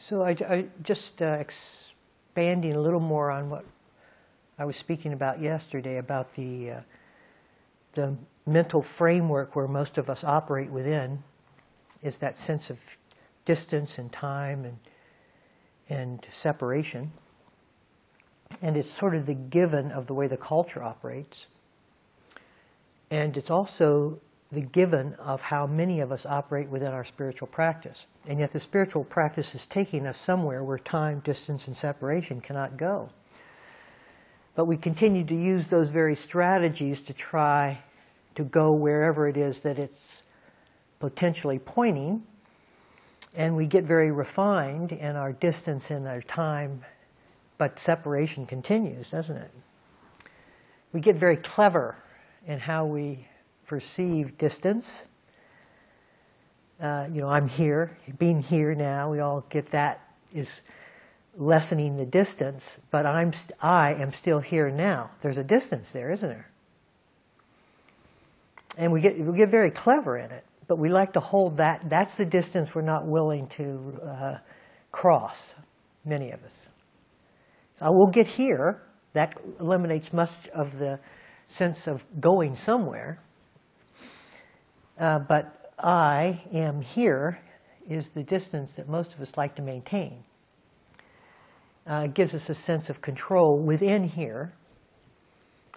So I just expanding a little more on what I was speaking about yesterday about the mental framework where most of us operate within is that sense of distance and time and separation. And it's sort of the given of the way the culture operates. And it's also the given of how many of us operate within our spiritual practice. And yet the spiritual practice is taking us somewhere where time, distance, and separation cannot go. But we continue to use those very strategies to try to go wherever it is that it's potentially pointing. And we get very refined in our distance and our time, but separation continues, doesn't it? We get very clever in how we perceive distance. I'm here, being here now, we all get that is lessening the distance, but I am still here now. There's a distance there, isn't there? And we get very clever in it, but we like to hold that. That's the distance we're not willing to cross, many of us. So we'll get here. That eliminates much of the sense of going somewhere. But I am here is the distance that most of us like to maintain. It gives us a sense of control within here,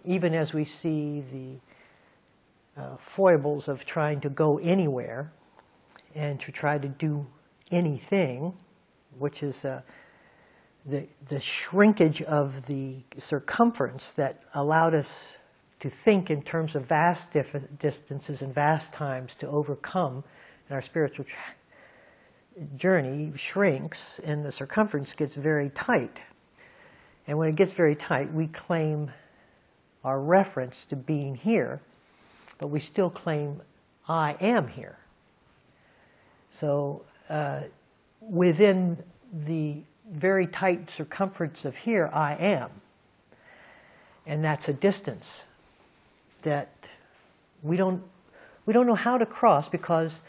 even as we see the foibles of trying to go anywhere and to try to do anything, which is the shrinkage of the circumference that allowed us to think in terms of vast distances and vast times to overcome in our spiritual journey shrinks, and the circumference gets very tight. And when it gets very tight, we claim our reference to being here, but we still claim I am here. So within the very tight circumference of here, I am. And that's a distance that we don't know how to cross because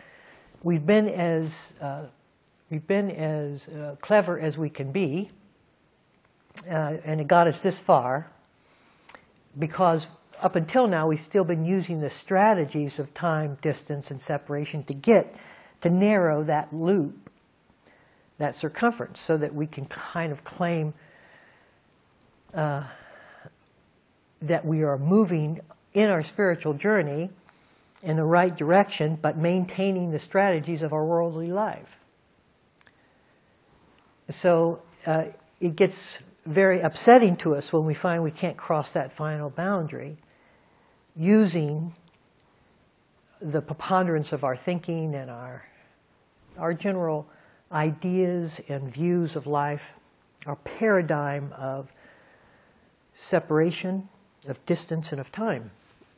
we've been as clever as we can be, and it got us this far because up until now we've still been using the strategies of time, distance, and separation to narrow that loop, that circumference, so that we can kind of claim that we are moving in our spiritual journey in the right direction, but maintaining the strategies of our worldly life. So it gets very upsetting to us when we find we can't cross that final boundary using the preponderance of our thinking and our general ideas and views of life, our paradigm of separation, of distance, and of time.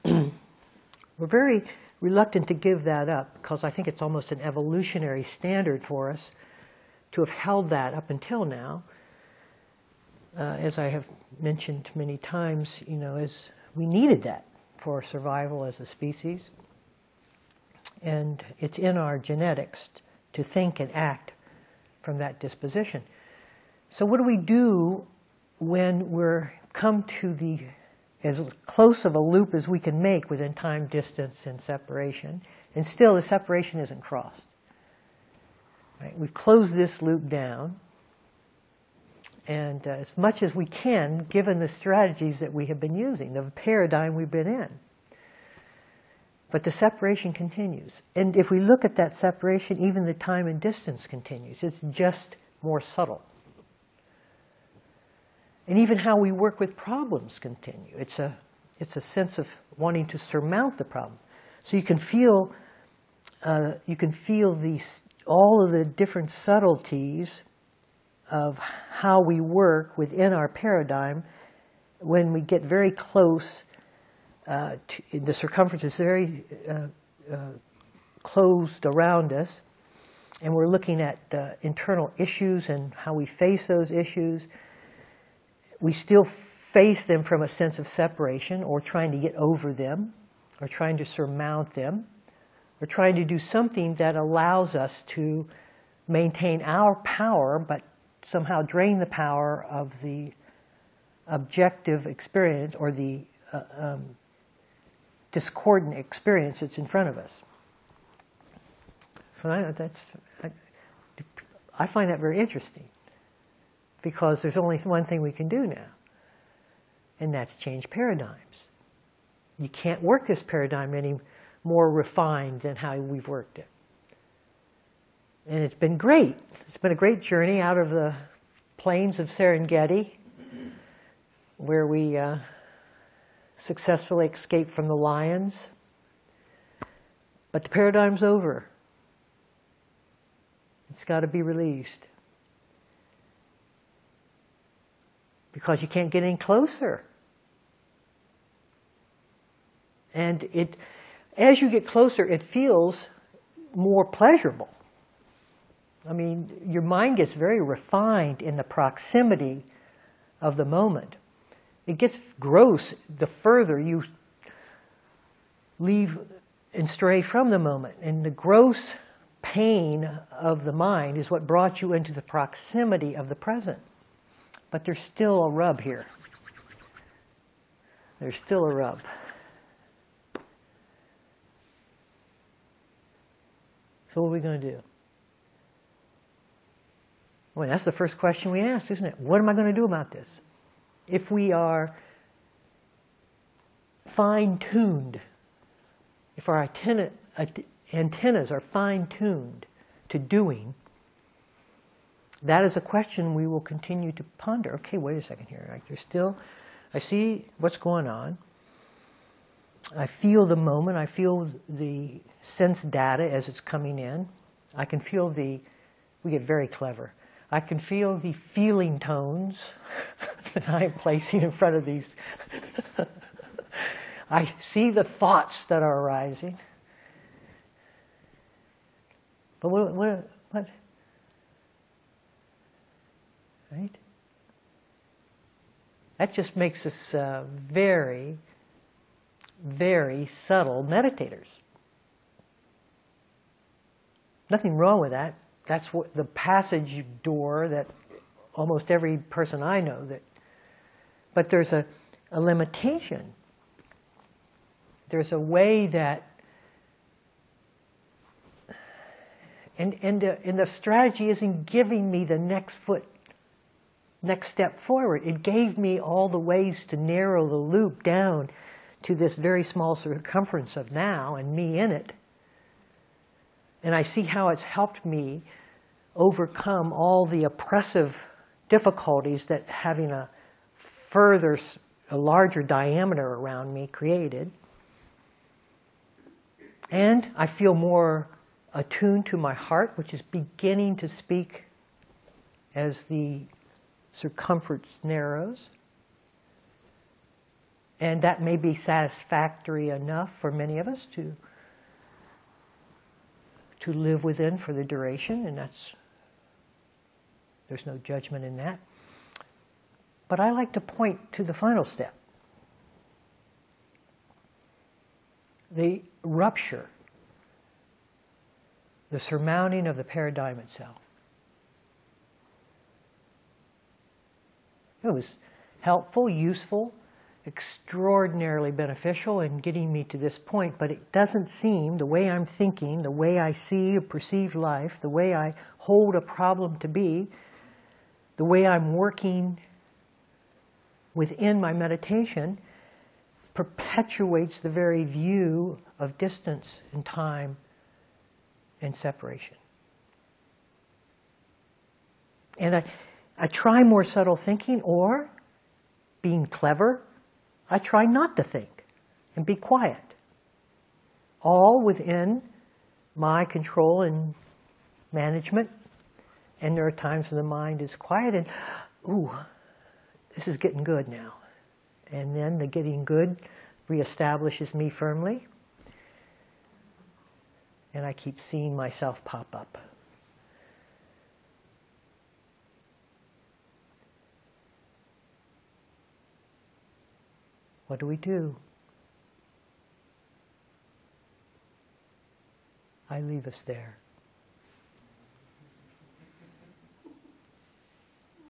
We're very reluctant to give that up because I think it's almost an evolutionary standard for us to have held that up until now. As I have mentioned many times, as we needed that for survival as a species. And it's in our genetics to think and act from that disposition. So what do we do when we're come to as close of a loop as we can make within time, distance, and separation, and still the separation isn't crossed? Right? We've closed this loop down, and as much as we can, given the strategies that we have been using, the paradigm we've been in. But the separation continues. And if we look at that separation, even the time and distance continues. It's just more subtle. And even how we work with problems continue. It's a sense of wanting to surmount the problem. So you can feel all of the different subtleties of how we work within our paradigm when we get very close. The circumference is very closed around us, and we're looking at internal issues and how we face those issues. We still face them from a sense of separation, or trying to get over them, or trying to surmount them, or trying to do something that allows us to maintain our power, but somehow drain the power of the objective experience or the discordant experience that's in front of us. So I find that very interesting, because there's only one thing we can do now, and that's change paradigms. You can't work this paradigm any more refined than how we've worked it. And it's been great. It's been a great journey out of the plains of Serengeti, where we successfully escaped from the lions. But the paradigm's over. It's got to be released. Because you can't get any closer. And as you get closer, it feels more pleasurable. I mean, your mind gets very refined in the proximity of the moment. It gets gross the further you leave and stray from the moment. And the gross pain of the mind is what brought you into the proximity of the present. But there's still a rub here. There's still a rub. So what are we going to do? Well, that's the first question we ask, isn't it? What am I going to do about this? If we are fine-tuned, if our antennas are fine-tuned to doing, that is a question we will continue to ponder. Okay, wait a second here. I see what's going on. I feel the moment. I feel the sense data as it's coming in. I can feel we get very clever. I can feel the feeling tones that I am placing in front of these. I see the thoughts that are arising. But what? Right? That just makes us very, very subtle meditators. Nothing wrong with that. That's what the passage door that almost every person I know but there's a limitation. There's a way that, and the strategy isn't giving me the next step forward. It gave me all the ways to narrow the loop down to this very small circumference of now and me in it. And I see how it's helped me overcome all the oppressive difficulties that having a larger diameter around me created. And I feel more attuned to my heart, which is beginning to speak as the circumference narrows. And that may be satisfactory enough for many of us to live within for the duration, and there's no judgment in that. But I like to point to the final step. The rupture, the surmounting of the paradigm itself. It was helpful, useful, extraordinarily beneficial in getting me to this point, but it doesn't seem, the way I'm thinking, the way I see or perceive life, the way I hold a problem to be, the way I'm working within my meditation, perpetuates the very view of distance and time and separation. And I try more subtle thinking, or being clever, I try not to think and be quiet. All within my control and management. And there are times when the mind is quiet and, ooh, this is getting good now. And then the getting good reestablishes me firmly. And I keep seeing myself pop up. What do? I leave us there.